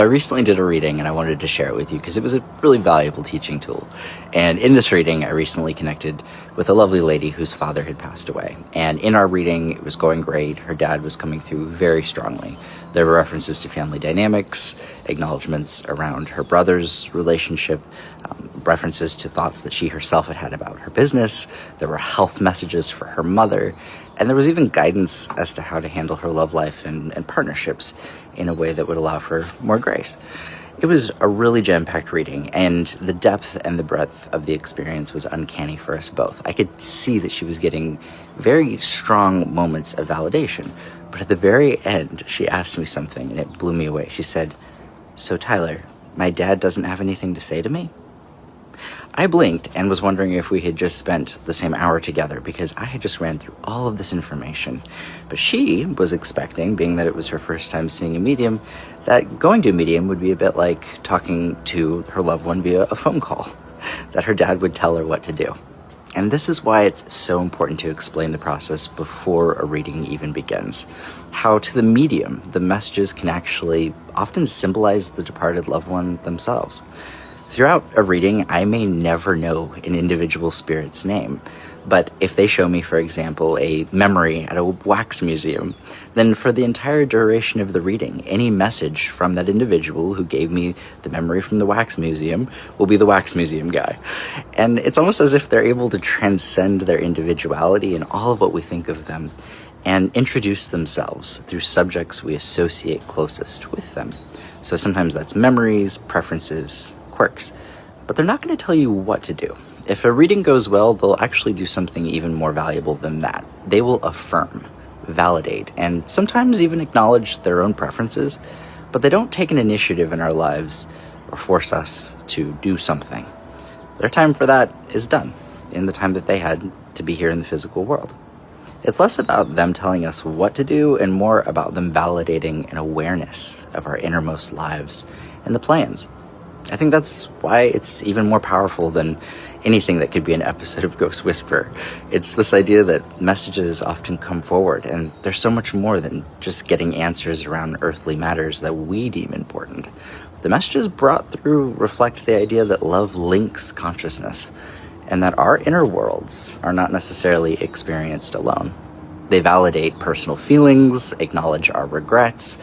I recently did a reading and I wanted to share it with you because it was a really valuable teaching tool. And in this reading, I recently connected with a lovely lady whose father had passed away. And in our reading, it was going great. Her dad was coming through very strongly. There were references to family dynamics, acknowledgments around her brother's relationship, references to thoughts that she herself had had about her business. There were health messages for her mother. And there was even guidance as to how to handle her love life and partnerships in a way that would allow for more grace. It was a really jam-packed reading, and the depth and the breadth of the experience was uncanny for us both. I could see that she was getting very strong moments of validation, but at the very end, she asked me something, and it blew me away. She said, "So Tyler, my dad doesn't have anything to say to me?" I blinked and was wondering if we had just spent the same hour together because I had just ran through all of this information. But she was expecting, being that it was her first time seeing a medium, that going to a medium would be a bit like talking to her loved one via a phone call, that her dad would tell her what to do. And this is why it's so important to explain the process before a reading even begins. How to the medium, the messages can actually often symbolize the departed loved one themselves. Throughout a reading, I may never know an individual spirit's name, but if they show me, for example, a memory at a wax museum, then for the entire duration of the reading, any message from that individual who gave me the memory from the wax museum will be the wax museum guy. And it's almost as if they're able to transcend their individuality and all of what we think of them and introduce themselves through subjects we associate closest with them. So sometimes that's memories, preferences, quirks, but they're not going to tell you what to do. If a reading goes well, they'll actually do something even more valuable than that. They will affirm, validate, and sometimes even acknowledge their own preferences, but they don't take an initiative in our lives or force us to do something. Their time for that is done in the time that they had to be here in the physical world. It's less about them telling us what to do and more about them validating an awareness of our innermost lives and the plans. I think that's why it's even more powerful than anything that could be an episode of Ghost Whisper. It's this idea that messages often come forward, and there's so much more than just getting answers around earthly matters that we deem important. The messages brought through reflect the idea that love links consciousness, and that our inner worlds are not necessarily experienced alone. They validate personal feelings, acknowledge our regrets,